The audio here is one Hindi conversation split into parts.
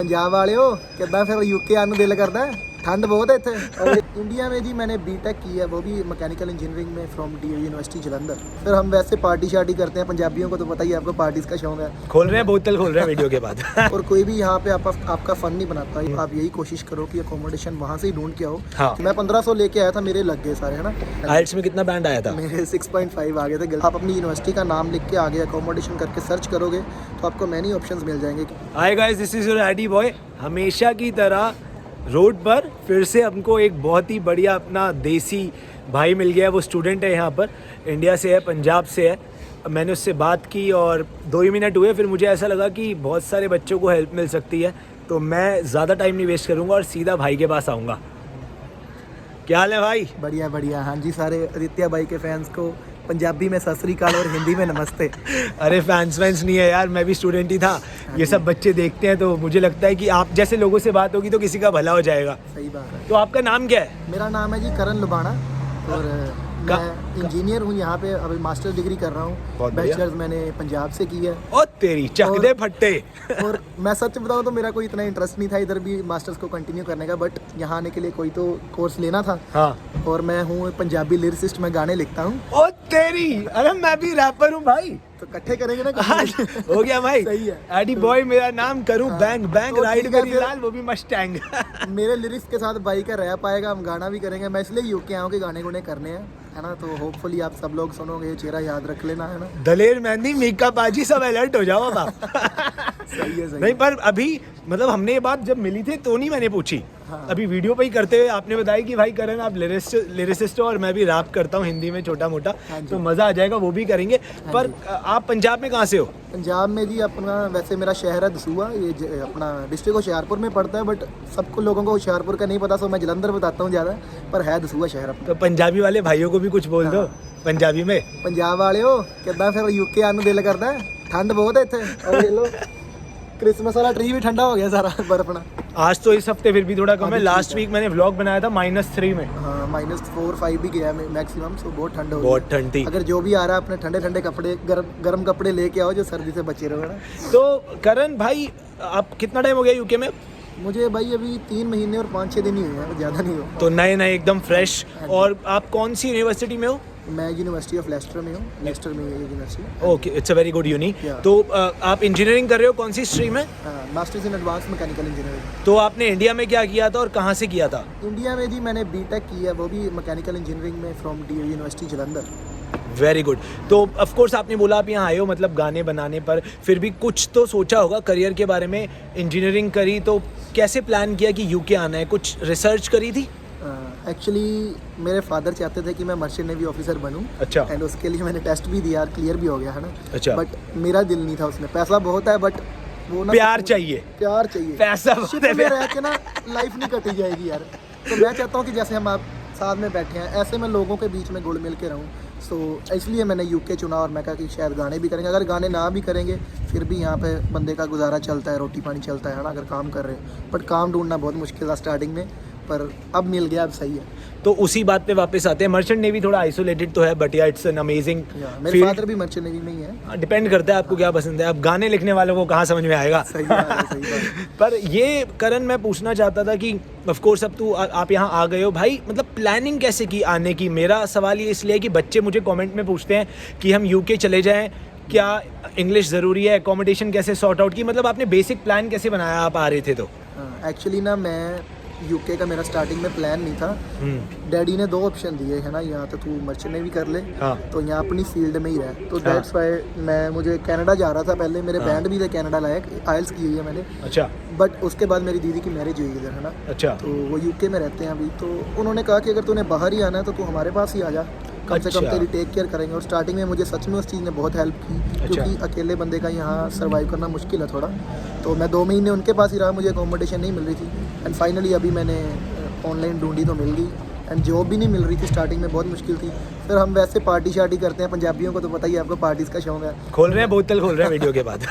पंजाब वाले हो किदा फिर यूके आने दिल करता है, ठंड बहुत है इतने। और इंडिया में जी मैंने बीटेक की है, वो भी मैकेनिकल इंजीनियरिंग में फ्रॉम डी यूनिवर्सिटी जलंधर। फिर हम वैसे पार्टी शार्टी करते हैं, पंजाबियों को तो पता ही है, आपको पार्टीज का शौक है। खोल रहे हैं बोतल, खोल रहे हैं वीडियो के बाद। और कोई भी यहाँ पे आपका फन नहीं बनाता, आप यही कोशिश करो कि अकोमोडेशन वहाँ से ही ढूंढ के आओ। हाँ। मैं 1500 लेके आया था, मेरे लग गए सारे, है ना। आइल्स में कितना बैंड आया था? मेरे 6.5 आ गए थे। आप अपनी यूनिवर्सिटी का नाम लिख के आगे अकोमोडेशन करके सर्च करोगे तो आपको मैनी ऑप्शंस मिल जाएंगे। Hi guys, this is your ID boy. हमेशा की तरह रोड पर फिर से हमको एक बहुत ही बढ़िया अपना देसी भाई मिल गया है। वो स्टूडेंट है यहाँ पर, इंडिया से है, पंजाब से है। मैंने उससे बात की और 2 ही मिनट हुए, फिर मुझे ऐसा लगा कि बहुत सारे बच्चों को हेल्प मिल सकती है, तो मैं ज़्यादा टाइम नहीं वेस्ट करूँगा और सीधा भाई के पास आऊँगा। क्या हाल है भाई? बढ़िया बढ़िया। हाँ जी, सारे आदित्य भाई के फैंस को पंजाबी में सत श्री अकाल और हिंदी में नमस्ते। अरे फैंस नहीं है यार, मैं भी स्टूडेंट ही था। ये सब बच्चे देखते हैं तो मुझे लगता है कि आप जैसे लोगों से बात होगी तो किसी का भला हो जाएगा। सही बात है। तो आपका नाम क्या है? मेरा नाम है जी करण लुबाना और मैं इंजीनियर हूँ यहाँ पे, अभी मास्टर डिग्री कर रहा हूँ। बैचलर्स मैंने पंजाब से की है। ओ तेरी चक दे फट्टे। और मैं सच बताऊँ तो मेरा कोई इतना इंटरेस्ट नहीं था इधर भी मास्टर्स को कंटिन्यू करने का, बट यहाँ आने के लिए कोई तो कोर्स लेना था। हाँ। और मैं हूँ पंजाबी लिरिसिस्ट, मैं गाने लिखता हूँ। ओ तेरी, अरे मैं भी रैपर हूँ भाई। तो इकट्ठे करेंगे ना। हो गया भाई। सही है। एडी बॉय मेरा नाम, करूँ बैंग बैंग, तो राइड ठीक है करी फिर। लाल, वो भी मस्टैंग। मेरे लिरिक्स के साथ भाई का रैप आएगा, हम गाना भी करेंगे। मैं इसलिए यूके आऊँ कि गाने गुने करने हैं, है ना। तो होपफुली आप सब लोग सुनोगे, ये चेहरा याद रख लेना, है ना। दलेर मेहंदी, मीका पाजी, सब अलर्ट हो जाओ अब। सही है सही नहीं पर अभी मतलब हमने ये बात जब मिली थी तो नहीं मैंने पूछी। हाँ। अभी वीडियो पे ही करते हुए आपने बताया कि भाई करण आप लिरिसिस्ट हो और मैं भी रैप करता हूँ हिंदी में छोटा मोटा, हाँ तो मज़ा आ जाएगा, वो भी करेंगे। पर आप पंजाब में कहाँ से हो? पंजाब में जी अपना वैसे मेरा शहर है दसूहा, ये अपना डिस्ट्रिक्ट होशियारपुर में पड़ता है, बट सबको लोगों को होशियारपुर का नहीं पता, सो मैं जलंधर बताता हूँ ज़्यादा, पर है दसूहा शहर अपना। तो पंजाबी वाले भाइयों को भी कुछ बोल दो पंजाबी में। पंजाब वाले हो किदा फिर यूके आने दिल करता है, ठंड बहुत है इतने। और ये लो क्रिसमस वाला ट्री भी ठंडा हो गया सारा बर्फना। आज तो इस हफ्ते फिर भी थोड़ा कम है। लास्ट वीक मैंने व्लॉग बनाया था -3 में। हाँ, -4-5 भी गया मैक्सिमम, सो बहुत ठंड हो बहुत ठंड थी। अगर जो भी आ रहा है अपने ठंडे ठंडे कपड़े, गर्म कपड़े लेके आओ, जो सर्दी से बचे रहो, ना। तो करण भाई, आप कितना टाइम हो गया यूके में? मुझे भाई अभी 3 महीने और 5-6 दिन ही हुए हैं, ज़्यादा नहीं हो। तो नए एकदम फ्रेश। और आप कौन सी यूनिवर्सिटी में हो? मैं यूनिवर्सिटी ऑफ लेस्टर में हूँ, लेस्टर में ये university. Okay, it's a very good uni. तो आप इंजीनियरिंग कर रहे हो, कौन सी स्ट्रीम है? Masters in advance mechanical engineering. तो आपने इंडिया में क्या किया था और कहाँ से किया था? इंडिया में जी मैंने बीटेक की है, वो भी मैकेनिकल इंजीनियरिंग में from D university Jalandhar. Very good. तो ऑफ कोर्स आपने बोला आप यहाँ आए हो मतलब गाने बनाने पर, फिर भी कुछ तो सोचा होगा करियर के बारे में। इंजीनियरिंग करी तो कैसे प्लान किया कि यूके आना है? कुछ रिसर्च करी थी? एक्चुअली मेरे फादर चाहते थे कि मैं मर्चेंट नेवी ऑफिसर बनूं। अच्छा। एंड उसके लिए मैंने टेस्ट भी दिया, क्लियर भी हो गया, है ना। अच्छा। बट मेरा दिल नहीं था उसमें। पैसा बहुत है बट वो ना, प्यार चाहिए, प्यार चाहिए, पैसा शिप में रह के ना लाइफ नहीं कटी जाएगी यार। तो मैं चाहता हूँ कि जैसे हम आप साथ में बैठे हैं, ऐसे मैं लोगों के बीच में घुल मिल के रहूँ। सो इसलिए मैंने यूके चुना और मैं कहा कि शायद गाने भी करेंगे। अगर गाने ना भी करेंगे फिर भी यहाँ पे बंदे का गुजारा चलता है, रोटी पानी चलता है ना, अगर काम कर रहे हैं। बट काम ढूंढना बहुत मुश्किल था स्टार्टिंग में, पर अब मिल गया, अब सही है। तो उसी बात पे वापस आते हैं। मर्चेंट नेवी थोड़ा आइसोलेटेड तो है, बट या इट्स एन अमेजिंग। मेरे फादर भी मर्चेंट नेवी में ही है। डिपेंड करता है आपको क्या पसंद है। अब गाने लिखने वालों को कहाँ समझ में आएगा। सही बात है, सही बात है। पर ये करण, मैं पूछना चाहता था कि ऑफ कोर्स अब आप यहाँ आ गए हो भाई, मतलब प्लानिंग कैसे की आने की? मेरा सवाल ये इसलिए है कि बच्चे मुझे कमेंट में पूछते हैं कि हम यूके चले जाएं, क्या इंग्लिश ज़रूरी है, एकोमोडेशन कैसे सॉर्ट आउट की? मतलब आपने बेसिक प्लान कैसे बनाया आप आ रहे थे तो? एक्चुअली ना मैं यूके का मेरा स्टार्टिंग में प्लान नहीं था। डैडी ने 2 ऑप्शन दिए, है ना, यहाँ तो तू मर्चेंट नेवी कर ले, तो यहाँ अपनी फील्ड में ही रह। तो दैट्स वाई मुझे कनाडा जा रहा था पहले। मेरे बैंड भी थे कनाडा लायक, आइल्स की हुई है मैंने। अच्छा। बट उसके बाद मेरी दीदी की मैरिज हुई इधर, है ना। अच्छा। तो वो यूके में रहते हैं अभी। तो उन्होंने कहा कि अगर तूने बाहर ही आना है तो तू हमारे पास ही आ जा, कम से कम तेरी टेक केयर करेंगे। और स्टार्टिंग में मुझे सच में उस चीज़ ने बहुत हेल्प की, क्योंकि अकेले बंदे का यहाँ सर्वाइव करना मुश्किल है थोड़ा। तो मैं 2 महीने उनके पास ही रहा, मुझे अकोमोडेशन नहीं मिल रही थी। एंड फाइनली अभी मैंने ऑनलाइन ढूंढी तो मिल गई। एंड जॉब भी नहीं मिल रही थी, स्टार्टिंग में बहुत मुश्किल थी। फिर हम वैसे पार्टी शार्टी करते हैं, पंजाबियों को तो पता ही है, आपको पार्टीज़ का शौक है। खोल रहे हैं बोतल, खोल रहे हैं वीडियो के बाद।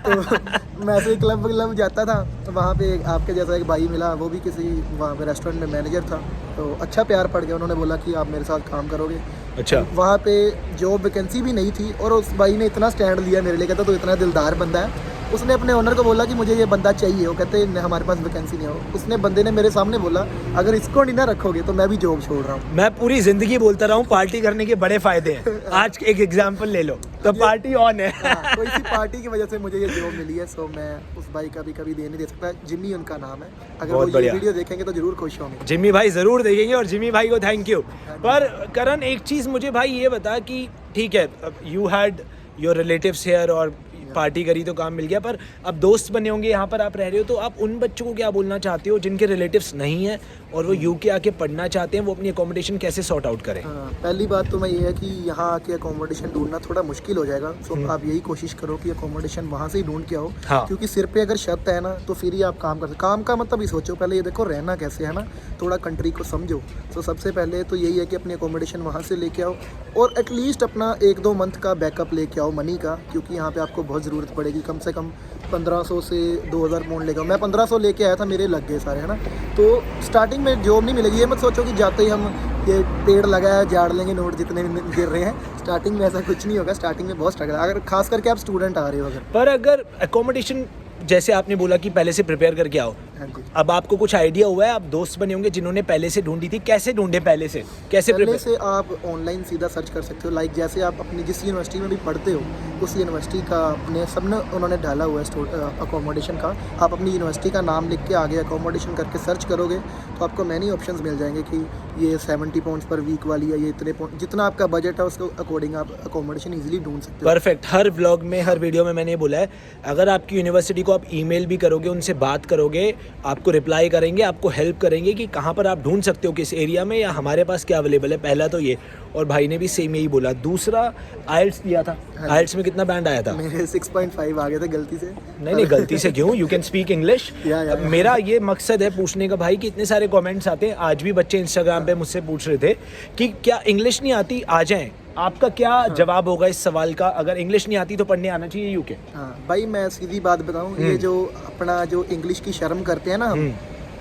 तो मैं ऐसे क्लब जाता था, तो वहाँ पे आपके जैसा एक भाई मिला, वो भी किसी वहाँ पे रेस्टोरेंट में मैनेजर था। तो अच्छा प्यार पड़ गया, उन्होंने बोला कि आप मेरे साथ काम करोगे। अच्छा। वहाँ पे जॉब वैकेंसी भी नहीं थी और उस भाई ने इतना स्टैंड लिया मेरे लिए, कहता तो इतना दिलदार बंदा है उसने अपने ओनर को बोला कि मुझे ये बंदा चाहिए, वो कहते हैं हमारे पास वैकेंसी नहीं हो। उसने बंदे ने मेरे सामने बोला अगर इसको नहीं ना रखोगे तो मैं भी जॉब छोड़ रहा हूँ। मैं पूरी जिंदगी बोलता रहा हूँ पार्टी करने के बड़े फायदे हैं, आज एक एग्जांपल ले लो तो पार्टी ऑन है। हाँ, तो इसी पार्टी की वजह से मुझे ये जॉब मिली है। सो मैं उस भाई का भी कभी दे नहीं दे सकता। जिमी उनका नाम है, अगर वो ये वीडियो देखेंगे तो जरूर खुश होंगे। जिमी भाई जरूर देखेंगे और जिमी भाई को थैंक यू। पर करण एक चीज़ मुझे भाई ये बता कि ठीक है you had your relatives here और पार्टी करी तो काम मिल गया, पर अब दोस्त बने होंगे यहाँ पर आप रह रहे हो, तो आप उन बच्चों को क्या बोलना चाहते हो जिनके रिलेटिव्स नहीं हैं और वो यूके आके पढ़ना चाहते हैं, वो अपनी अकोमोडेशन कैसे सॉर्ट आउट करें? पहली बात तो मैं ये है कि यहाँ आके अकोमोडेशन ढूंढना थोड़ा मुश्किल हो जाएगा। सो आप यही कोशिश करो कि अकोमोडेशन वहाँ से ही ढूंढ के आओ। हाँ। क्योंकि सिर पे अगर छत है ना तो फिर ही आप काम कर सकते। काम का मतलब ही सोचो, पहले ये देखो रहना कैसे है ना, थोड़ा कंट्री को समझो। तो सबसे पहले तो यही है कि अपनी अकोमोडेशन वहाँ से लेके आओ और एटलीस्ट अपना 1-2 मंथ का बैकअप लेके आओ मनी का, क्योंकि यहाँ पे आपको बहुत ज़रूरत पड़ेगी। कम से कम 1500 से 2000 पाउंड लेगा। मैं 1500 लेके आया था, मेरे लग गए सारे, है ना। तो स्टार्टिंग में जॉब नहीं मिलेगी। ये मत सोचो कि जाते ही हम ये पेड़ लगाया झाड़ लेंगे नोट जितने गिर रहे हैं। स्टार्टिंग में ऐसा कुछ नहीं होगा। स्टार्टिंग में बहुत स्ट्रगल है, अगर खास करके आप स्टूडेंट आ रहे हो अगर। पर अगर अकोमोडेशन जैसे आपने बोला कि पहले से प्रिपेयर करके आओ, हाँ जी। अब आपको कुछ आइडिया हुआ है, आप दोस्त बने होंगे जिन्होंने पहले से ढूंढी थी, कैसे ढूंढे पहले से, कैसे पहले prepare? से आप ऑनलाइन सीधा सर्च कर सकते हो। लाइक जैसे आप अपनी जिस यूनिवर्सिटी में भी पढ़ते हो उस यूनिवर्सिटी का अपने सबने उन्होंने डाला हुआ है अकोमोडेशन का। आप अपनी यूनिवर्सिटी का नाम लिख के आगे अकोमोडेशन करके सर्च करोगे तो आपको मैनी ऑप्शंस मिल जाएंगे कि ये 70 पाउंड्स पर वीक वाली है, ये इतने जितना आपका बजट है उसके अकॉर्डिंग आप अकोमोडेशन ईजिली ढूंढ सकते हो। परफेक्ट। हर व्लॉग में, हर वीडियो में मैंने ये बोला है, अगर आपकी यूनिवर्सिटी को आप ईमेल भी करोगे, उनसे बात करोगे, आपको रिप्लाई करेंगे, आपको हेल्प करेंगे कि कहाँ पर आप ढूंढ सकते हो, किस एरिया में, या हमारे पास क्या अवेलेबल है। पहला तो ये, और भाई ने भी सेम यही बोला। दूसरा आइल्स दिया था, आइल्स में कितना बैंड आया था? मेरे 6.5 आ गए थे गलती से। नहीं गलती से क्यों, यू कैन स्पीक इंग्लिश। मेरा ये मकसद है पूछने का भाई कि इतने सारे कमेंट्स आते हैं, आज भी बच्चे इंस्टाग्राम पे मुझसे पूछ रहे थे कि क्या इंग्लिश नहीं आती, आ जाएं। आपका क्या जवाब होगा इस सवाल का? अगर इंग्लिश नहीं आती तो पढ़ने आना चाहिए यूके? हाँ भाई, मैं सीधी बात बताऊं, ये जो अपना जो इंग्लिश की शर्म करते हैं ना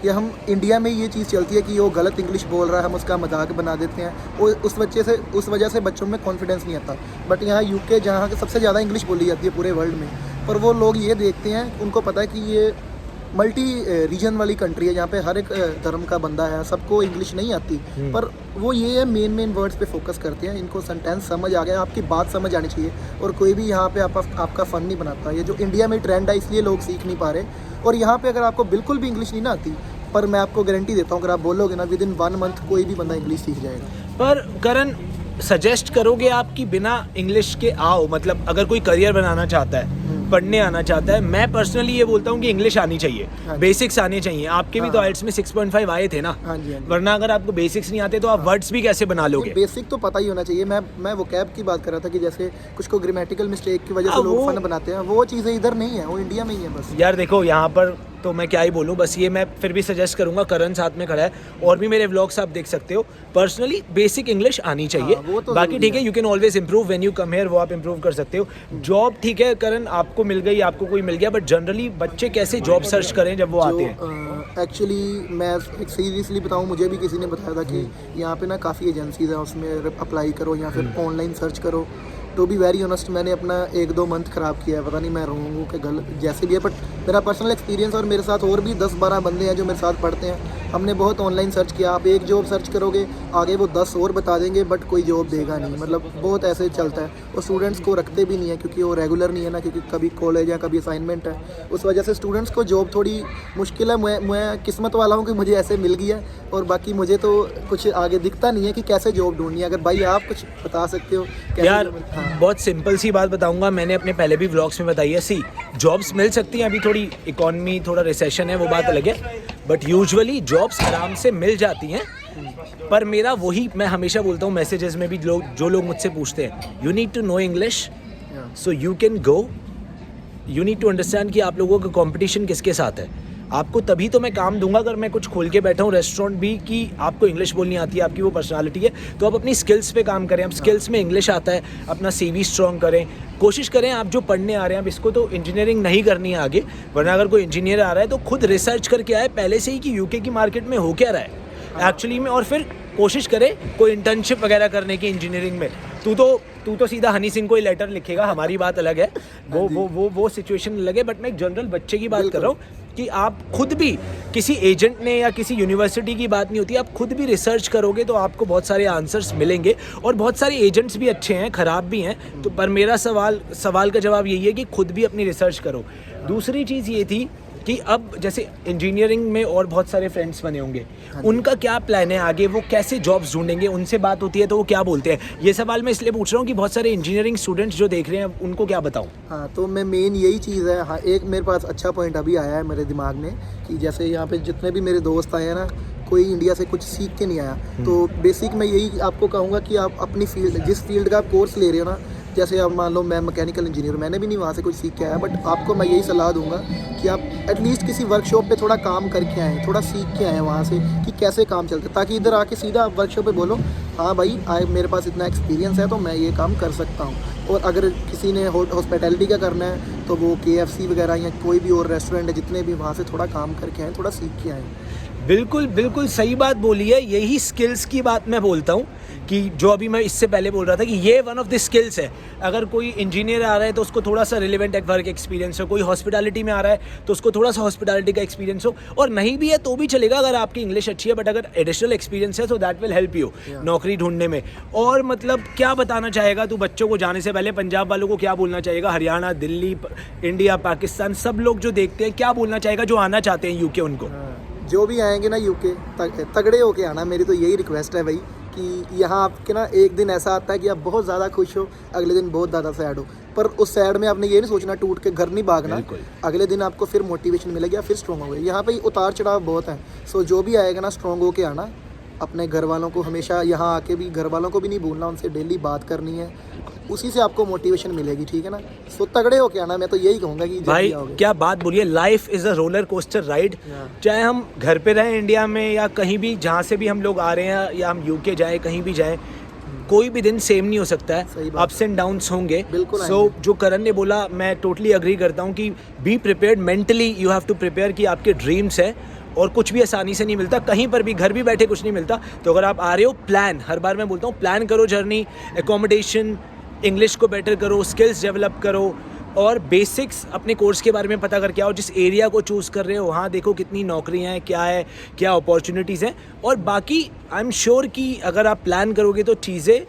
हम इंडिया में ये चीज़ चलती है कि वो गलत इंग्लिश बोल रहा है, हम उसका मजाक बना देते हैं और उस वजह से बच्चों में कॉन्फिडेंस नहीं आता। बट यहाँ यूके जहाँ सबसे ज़्यादा इंग्लिश बोली जाती है पूरे वर्ल्ड में, पर वो लोग ये देखते हैं, उनको पता है कि ये मल्टी रीजन वाली कंट्री है, जहाँ पे हर एक धर्म का बंदा है, सबको इंग्लिश नहीं आती। पर वो ये है मेन वर्ड्स पे फोकस करते हैं, इनको सेंटेंस समझ आ गया, आपकी बात समझ आनी चाहिए। और कोई भी यहाँ पे आपका फ़न नहीं बनाता। ये जो इंडिया में ट्रेंड है इसलिए लोग सीख नहीं पा रहे। और यहाँ पे अगर आपको बिल्कुल भी इंग्लिश नहीं ना आती, पर मैं आपको गारंटी देता हूँ अगर आप बोलोगे ना विद इन 1 मंथ कोई भी बंदा इंग्लिश सीख जाएगा। पर करण, सजेस्ट करोगे आप कि बिना इंग्लिश के आओ, मतलब अगर कोई करियर बनाना चाहता है, पढ़ने आना चाहता है, मैं पर्सनली ये बोलता हूँ कि इंग्लिश आनी चाहिए, बेसिक्स आने चाहिए। आपके भी तो आइल्स में 6.5 आए थे ना? हाँ जी। वरना अगर आपको बेसिक्स नहीं आते तो आप वर्ड्स भी कैसे बना लोगे? बेसिक तो पता ही होना चाहिए। मैं वो कैब की बात कर रहा था कि जैसे कुछ को ग्रामेटिकल मिस्टेक की वजह से लोग फन बनाते हैं, वो चीज़ें इधर नहीं है, वो इंडिया में ही है बस। यार देखो, यहाँ पर तो मैं क्या ही बोलूँ, बस ये मैं फिर भी सजेस्ट करूँगा, करण साथ में खड़ा है और भी मेरे व्लॉग्स आप देख सकते हो, पर्सनली बेसिक इंग्लिश आनी चाहिए। वो तो बाकी ठीक है, you can always improve when you come here, वो आप इंप्रूव कर सकते हो। जॉब ठीक है करण, आपको मिल गई, आपको कोई मिल गया, बट जनरली बच्चे कैसे जॉब सर्च करें जब वो आते हैं? एक्चुअली मैं एक सीरियसली बताऊँ, मुझे भी किसी ने बताया था कि यहाँ पे ना काफ़ी एजेंसीज हैं, उसमें अप्लाई करो या फिर ऑनलाइन सर्च करो। टू बी वेरी ऑनेस्ट, मैंने अपना 1-2 मंथ ख़राब किया है, पता नहीं मैं रहूँगा कि गलत जैसे भी है, बट मेरा पर्सनल एक्सपीरियंस, और मेरे साथ और भी 10-12 बंदे हैं जो मेरे साथ पढ़ते हैं, हमने बहुत ऑनलाइन सर्च किया। आप एक जॉब सर्च करोगे, आगे वो 10 और बता देंगे, बट कोई जॉब देगा नहीं। मतलब बहुत ऐसे चलता है। और स्टूडेंट्स को रखते भी नहीं है क्योंकि वो रेगुलर नहीं है ना, क्योंकि कभी कॉलेज या कभी असाइनमेंट है, उस वजह से स्टूडेंट्स को जॉब थोड़ी मुश्किल है। मैं किस्मत वाला हूँ कि मुझे ऐसे मिल गया, और बाकी मुझे तो कुछ आगे दिखता नहीं है कि कैसे जॉब ढूंढनी है। अगर भाई आप कुछ बता सकते हो यार? बहुत सिंपल सी बात बताऊंगा, मैंने अपने पहले भी व्लॉग्स में बताई है। सी, जॉब्स मिल सकती हैं, अभी थोड़ी इकोनॉमी, थोड़ा रिसेशन है, वो बात अलग है, बट यूजुअली जॉब्स आराम से मिल जाती हैं। पर मेरा वही, मैं हमेशा बोलता हूँ मैसेजेस में भी, जो लोग मुझसे पूछते हैं, you need to know English so you can go, you need to understand कि आप लोगों का कंपटीशन किसके साथ है। आपको तभी तो मैं काम दूंगा अगर मैं कुछ खोल के बैठा हूँ रेस्टोरेंट भी, कि आपको इंग्लिश बोलनी आती है, आपकी वो पर्सनालिटी है, तो आप अपनी स्किल्स पे काम करें। आप स्किल्स में इंग्लिश आता है, अपना CV स्ट्रॉन्ग करें, कोशिश करें। आप जो पढ़ने आ रहे हैं, अब इसको तो इंजीनियरिंग नहीं करनी है आगे, वरना अगर कोई इंजीनियर आ रहा है तो खुद रिसर्च करके आए पहले से ही कि यूके की मार्केट में हो क्या रहा है एक्चुअली में, और फिर कोशिश करें कोई इंटर्नशिप वगैरह करने की इंजीनियरिंग में। तू तो सीधा हनी सिंह को ही लेटर लिखेगा, हमारी बात अलग है, वो सिचुएशन अलग है। बट मैं एक जनरल बच्चे की बात कर रहा हूँ कि आप खुद भी, किसी एजेंट ने या किसी यूनिवर्सिटी की बात नहीं होती, आप खुद भी रिसर्च करोगे तो आपको बहुत सारे आंसर्स मिलेंगे। और बहुत सारे एजेंट्स भी अच्छे हैं, ख़राब भी हैं, तो पर मेरा सवाल का जवाब यही है कि खुद भी अपनी रिसर्च करो। दूसरी चीज़ ये थी कि अब जैसे इंजीनियरिंग में और बहुत सारे फ्रेंड्स बने होंगे, उनका क्या प्लान है आगे, वो कैसे जॉब्स ढूंढेंगे, उनसे बात होती है तो वो क्या बोलते हैं? ये सवाल मैं इसलिए पूछ रहा हूँ कि बहुत सारे इंजीनियरिंग स्टूडेंट्स जो देख रहे हैं उनको क्या बताऊँ? हाँ, तो मैं मेन यही चीज़ है। हाँ, एक मेरे पास अच्छा पॉइंट अभी आया है मेरे दिमाग में कि जैसे यहाँ पे जितने भी मेरे दोस्त आए हैं ना, कोई इंडिया से कुछ सीख के नहीं आया। तो बेसिक मैं यही आपको कहूँगा कि आप अपनी फील्ड, जिस फील्ड का आप कोर्स ले रहे हो ना, जैसे अब मान लो मैं मैकेनिकल इंजीनियर, मैंने भी नहीं वहाँ से कुछ सीख के आया, बट आपको मैं यही सलाह दूंगा कि आप एटलीस्ट किसी वर्कशॉप पे थोड़ा काम करके आएँ, थोड़ा सीख के आएँ वहाँ से कि कैसे काम चलता है, ताकि इधर आके सीधा आप वर्कशॉप पे बोलो हाँ भाई मेरे पास इतना एक्सपीरियंस है तो मैं ये काम कर सकता हूँ। और अगर किसी ने हॉस्पिटैलिटी का करना है तो वो KFC वगैरह या कोई भी और रेस्टोरेंट है, जितने भी, वहाँ से थोड़ा काम करके आएँ, थोड़ा सीख के आएँ। बिल्कुल सही बात बोली है। यही स्किल्स की बात मैं बोलता हूँ कि जो अभी मैं इससे पहले बोल रहा था कि ये वन ऑफ द स्किल्स है। अगर कोई इंजीनियर आ रहा है तो उसको थोड़ा सा रिलेवेंट वर्क एक्सपीरियंस हो, कोई हॉस्पिटैलिटी में आ रहा है तो उसको थोड़ा सा हॉस्पिटैलिटी का एक्सपीरियंस हो, और नहीं भी है तो भी चलेगा अगर आपकी इंग्लिश अच्छी है, बट अगर एडिशनल एक्सपीरियंस है तो दैट विल हेल्प यू नौकरी ढूंढने में। और मतलब क्या बताना चाहेगा तू बच्चों को जाने से पहले? पंजाब वालों को क्या बोलना चाहेगा? हरियाणा, दिल्ली, इंडिया, पाकिस्तान, सब लोग जो देखते हैं, क्या बोलना चाहेगा जो आना चाहते हैं UK उनको? जो भी आएंगे ना UK, तगड़े होके आना। मेरी तो यही रिक्वेस्ट है भाई कि यहाँ आपके ना एक दिन ऐसा आता है कि आप बहुत ज़्यादा खुश हो, अगले दिन बहुत ज़्यादा सैड हो, पर उस सैड में आपने ये नहीं सोचना टूट के घर नहीं भागना। अगले दिन आपको फिर मोटिवेशन मिलेगी, आप फिर स्ट्रॉन्ग हो गए। यहाँ पे उतार चढ़ाव बहुत है, सो जो भी आएगा ना स्ट्रॉन्ग होके आना। अपने घर वालों को हमेशा यहाँ आके भी, घर वालों को भी नहीं भूलना, उनसे डेली बात करनी है, उसी से आपको मोटिवेशन मिलेगी, ठीक है ना। सो तगड़े हो के आना, मैं तो यही कहूँगा कि भाई क्या बात बोलिए, life is a roller coaster ride. चाहे हम घर पे रहें इंडिया में या कहीं भी, जहाँ से भी हम लोग आ रहे हैं, या हम UK जाएँ, कहीं भी जाएँ, कोई भी दिन सेम नहीं हो सकता है, अप्स एंड डाउन्स होंगे। सो जो करण ने बोला मैं टोटली अग्री करता हूँ कि be prepared mentally, you have to prepare कि आपके ड्रीम्स है और कुछ भी आसानी से नहीं मिलता, कहीं पर भी घर भी बैठे कुछ नहीं मिलता। तो अगर आप आ रहे हो, प्लान, हर बार मैं बोलता हूँ प्लान करो, जर्नी, एकोमोडेशन, इंग्लिश को बेटर करो, स्किल्स डेवलप करो, और बेसिक्स अपने कोर्स के बारे में पता करके आओ। जिस एरिया को चूज़ कर रहे हो वहाँ देखो कितनी नौकरियाँ हैं, क्या अपॉर्चुनिटीज़ हैं, और बाकी आई एम श्योर कि अगर आप प्लान करोगे तो चीज़ें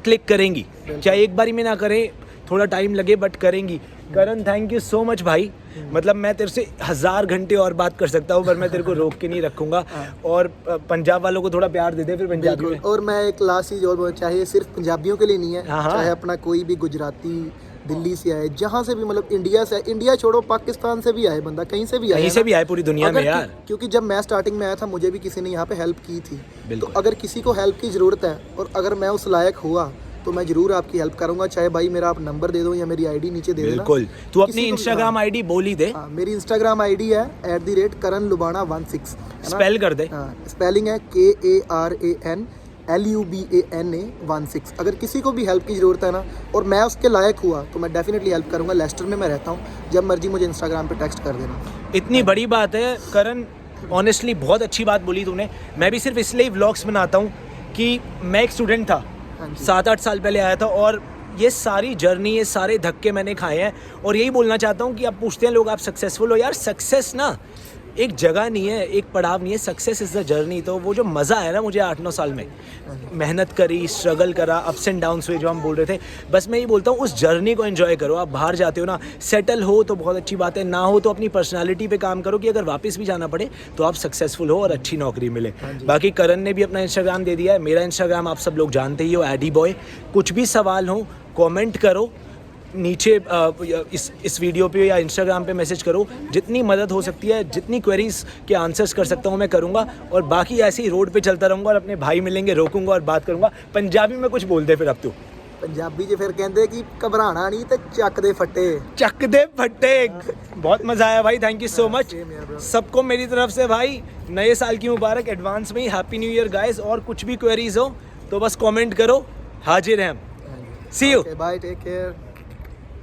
क्लिक करेंगी, चाहे एक बारी में ना करें, थोड़ा टाइम लगे, बट करेंगी। करण, थैंक यू सो मच भाई। मतलब मैं तेरे से 1000 घंटे और बात कर सकता हूँ, पर मैं तेरे को रोक के नहीं रखूँगा। और पंजाब वालों को थोड़ा प्यार दे दे फिर पंजाबी में। और मैं एक लास्ट चीज़ और बोलना चाहिए, सिर्फ पंजाबियों के लिए नहीं है, चाहे अपना कोई भी गुजराती, दिल्ली से आए, जहाँ से भी, मतलब इंडिया से, इंडिया छोड़ो पाकिस्तान से भी आए बंदा, कहीं से भी आए पूरी दुनिया में यार। क्योंकि जब मैं स्टार्टिंग में आया था मुझे भी किसी ने यहाँ पे हेल्प की थी, तो अगर किसी को हेल्प की ज़रूरत है और अगर मैं उस लायक हुआ तो मैं जरूर आपकी हेल्प करूंगा। चाहे भाई मेरा आप नंबर दे दो या मेरी ID नीचे दे देना। बिल्कुल, तू अपनी इंस्टाग्राम ID बोल ही दे। हाँ, मेरी इंस्टाग्राम ID है @karanlubana16। स्पेल कर दे। हाँ, स्पेलिंग है KARANLUBANA16। अगर किसी को भी हेल्प की ज़रूरत है ना और मैं उसके लायक हुआ तो मैं डेफिनेटली हेल्प करूँगा। लेस्टर में मैं रहता हूँ, जब मर्जी मुझे इंस्टाग्राम पे टेक्स्ट कर देना। इतनी बड़ी बात है करण, ऑनेस्टली बहुत अच्छी बात बोली तूने। मैं भी सिर्फ इसलिए व्लॉग्स बनाता हूँ कि मैं एक स्टूडेंट था, 7-8 साल पहले आया था, और ये सारी जर्नी, ये सारे धक्के मैंने खाए हैं। और यही बोलना चाहता हूँ कि अब पूछते हैं लोग आप सक्सेसफुल हो, यार सक्सेस ना एक जगह नहीं है, एक पड़ाव नहीं है, सक्सेस इज़ द जर्नी। तो वो जो मज़ा आया ना मुझे 8-9 साल में, मेहनत करी, स्ट्रगल करा, अप्स एंड डाउन्स हुए जो हम बोल रहे थे, बस मैं ये बोलता हूँ उस जर्नी को एंजॉय करो। आप बाहर जाते हो ना, सेटल हो तो बहुत अच्छी बात है, ना हो तो अपनी पर्सनालिटी पे काम करो कि अगर वापस भी जाना पड़े तो आप सक्सेसफुल हो और अच्छी नौकरी मिले। बाकी करण ने भी अपना इंस्टाग्राम दे दिया है, मेरा इंस्टाग्राम आप सब लोग जानते ही हो, @bboy। कुछ भी सवाल हो कॉमेंट करो नीचे, इस वीडियो पे या इंस्टाग्राम पे मैसेज करो, जितनी मदद हो सकती है, जितनी क्वेरीज के आंसर्स कर सकता हूँ मैं करूँगा। और बाकी ऐसे ही रोड पे चलता रहूँगा और अपने भाई मिलेंगे, रोकूंगा और बात करूँगा। पंजाबी में कुछ बोल दे फिर अब तू। पंजाबी च फिर कहते कि घबराना नहीं तो चक दे फट्टे। बहुत मज़ा आया भाई, थैंक यू सो मच सबको मेरी तरफ से भाई। नए साल की मुबारक एडवांस में ही, हैप्पी न्यू ईयर गाइस। और कुछ भी क्वेरीज हो तो बस कमेंट करो, हाजिर हैं हम। सी यू, बाय, टेक केयर।